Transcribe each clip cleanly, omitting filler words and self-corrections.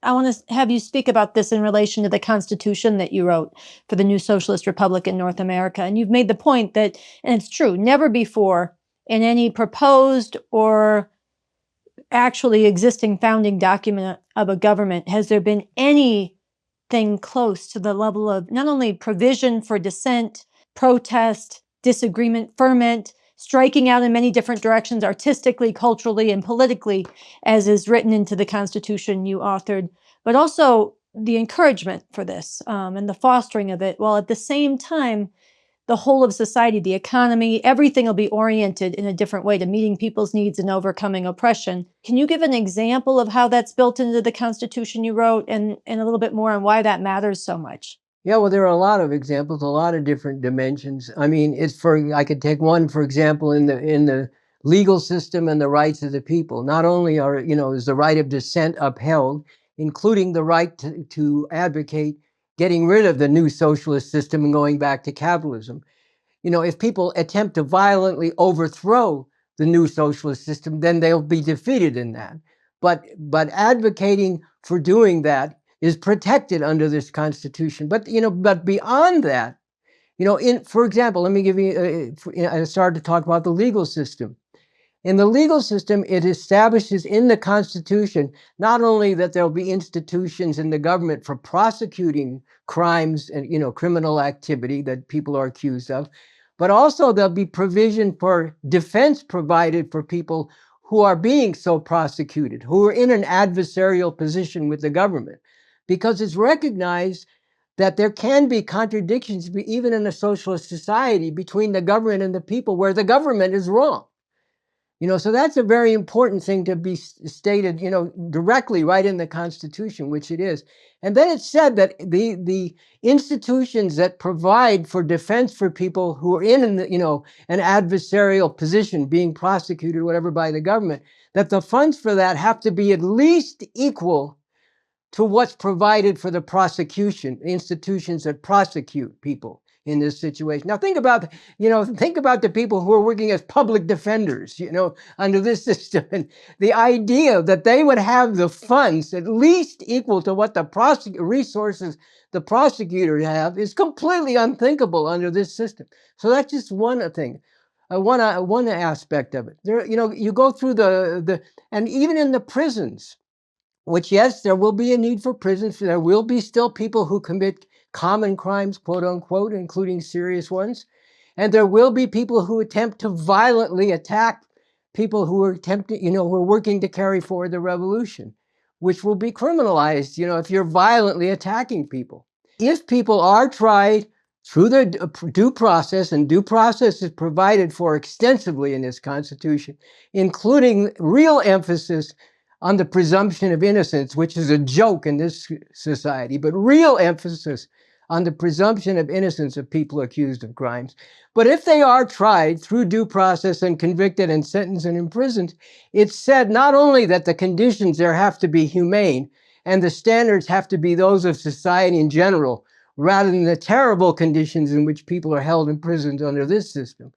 I want to have you speak about this in relation to the Constitution that you wrote for the new Socialist Republic in North America. And you've made the point that, and it's true, never before in any proposed or actually existing founding document of a government has there been anything close to the level of not only provision for dissent, protest, disagreement, ferment, striking out in many different directions, artistically, culturally, and politically, as is written into the Constitution you authored, but also the encouragement for this and the fostering of it, while at the same time, the whole of society, the economy, everything will be oriented in a different way to meeting people's needs and overcoming oppression. Can you give an example of how that's built into the Constitution you wrote and a little bit more on why that matters so much? Yeah, well, there are a lot of examples, a lot of different dimensions. I mean, I could take one, for example, in the legal system and the rights of the people. Not only is the right of dissent upheld, including the right to advocate getting rid of the new socialist system and going back to capitalism. If people attempt to violently overthrow the new socialist system, then they'll be defeated in that. But advocating for doing that is protected under this Constitution. But beyond that, for example, let me give you. I started to talk about the legal system. In the legal system, it establishes in the Constitution not only that there'll be institutions in the government for prosecuting crimes and criminal activity that people are accused of, but also there'll be provision for defense provided for people who are being so prosecuted, who are in an adversarial position with the government, because it's recognized that there can be contradictions, even in a socialist society, between the government and the people where the government is wrong. So that's a very important thing to be stated, directly right in the Constitution, which it is. And then it's said that the institutions that provide for defense for people who are in an adversarial position, being prosecuted or whatever by the government, that the funds for that have to be at least equal to what's provided for the prosecution, institutions that prosecute people in this situation. Now think about the people who are working as public defenders, under this system. And the idea that they would have the funds at least equal to what the resources the prosecutors have is completely unthinkable under this system. So that's just one thing. One aspect of it. You go through and even in the prisons, which, yes, there will be a need for prisons. There will be still people who commit common crimes, quote unquote, including serious ones. And there will be people who attempt to violently attack people who are who are working to carry forward the revolution, which will be criminalized, if you're violently attacking people. If people are tried through the due process, and due process is provided for extensively in this Constitution, including real emphasis on the presumption of innocence, which is a joke in this society, but real emphasis on the presumption of innocence of people accused of crimes. But if they are tried through due process and convicted and sentenced and imprisoned, it's said not only that the conditions there have to be humane and the standards have to be those of society in general, rather than the terrible conditions in which people are held imprisoned under this system,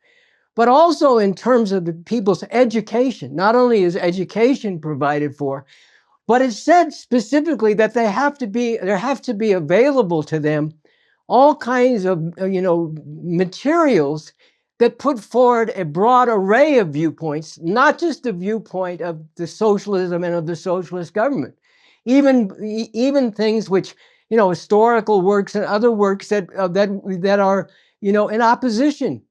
but also in terms of the people's education. Not only is education provided for, but it's said specifically that there have to be available to them all kinds of materials that put forward a broad array of viewpoints, not just the viewpoint of the socialism and of the socialist government, even things which historical works and other works that are in opposition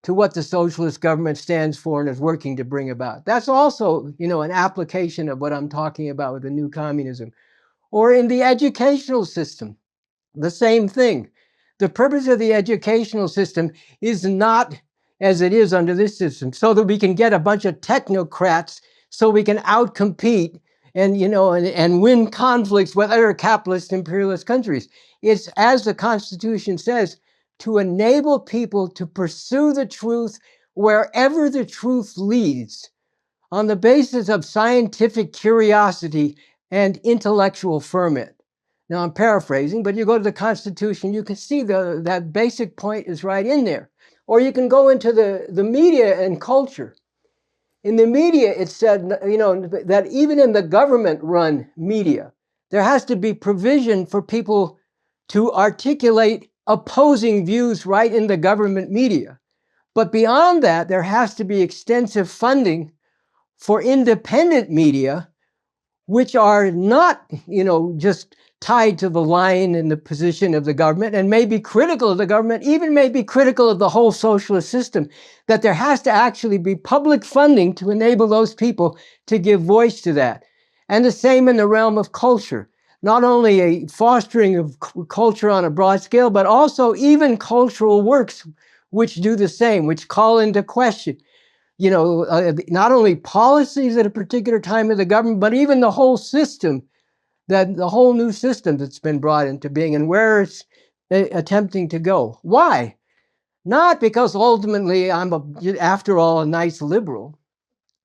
to what the socialist government stands for and is working to bring about. That's also, an application of what I'm talking about with the new communism. Or in the educational system, the same thing. The purpose of the educational system is not as it is under this system, so that we can get a bunch of technocrats, so we can outcompete and win conflicts with other capitalist imperialist countries. It's, as the Constitution says, to enable people to pursue the truth wherever the truth leads, on the basis of scientific curiosity and intellectual ferment. Now, I'm paraphrasing, but you go to the Constitution, you can see that basic point is right in there. Or you can go into the media and culture. In the media, it's said, that even in the government-run media, There has to be provision for people to articulate opposing views right in the government media. But beyond that, there has to be extensive funding for independent media, which are not, just tied to the line and the position of the government and may be critical of the government, even may be critical of the whole socialist system, that there has to actually be public funding to enable those people to give voice to that. And the same in the realm of culture. Not only a fostering of culture on a broad scale, but also even cultural works which do the same, which call into question not only policies at a particular time of the government, but even the whole system, the whole new system that's been brought into being and where it's attempting to go. Why? Not because ultimately I'm, after all, a nice liberal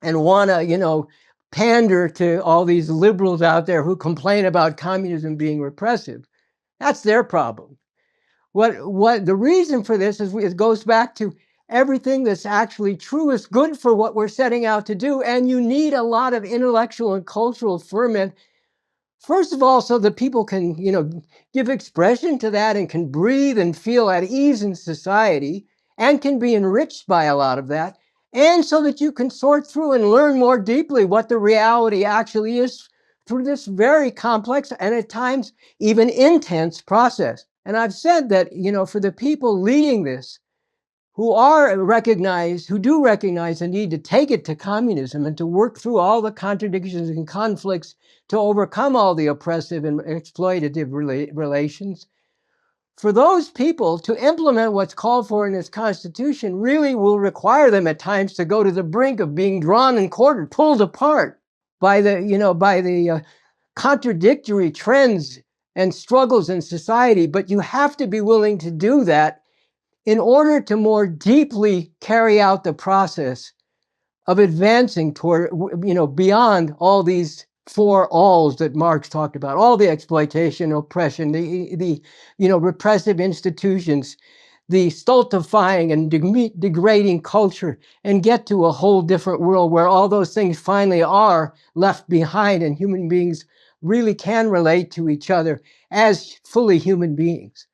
and want to, pander to all these liberals out there who complain about communism being repressive. That's their problem. What the reason for this is it goes back to everything that's actually true is good for what we're setting out to do, and you need a lot of intellectual and cultural ferment. First of all, so that people can, give expression to that and can breathe and feel at ease in society and can be enriched by a lot of that. And so that you can sort through and learn more deeply what the reality actually is through this very complex and at times even intense process. And I've said that, for the people leading this, who do recognize the need to take it to communism and to work through all the contradictions and conflicts to overcome all the oppressive and exploitative relations, for those people to implement what's called for in this Constitution really will require them at times to go to the brink of being drawn and quartered, pulled apart by the contradictory trends and struggles in society. But you have to be willing to do that in order to more deeply carry out the process of advancing toward, beyond all these four alls that Marx talked about, all the exploitation, oppression, the repressive institutions, the stultifying and degrading culture, and get to a whole different world where all those things finally are left behind and human beings really can relate to each other as fully human beings.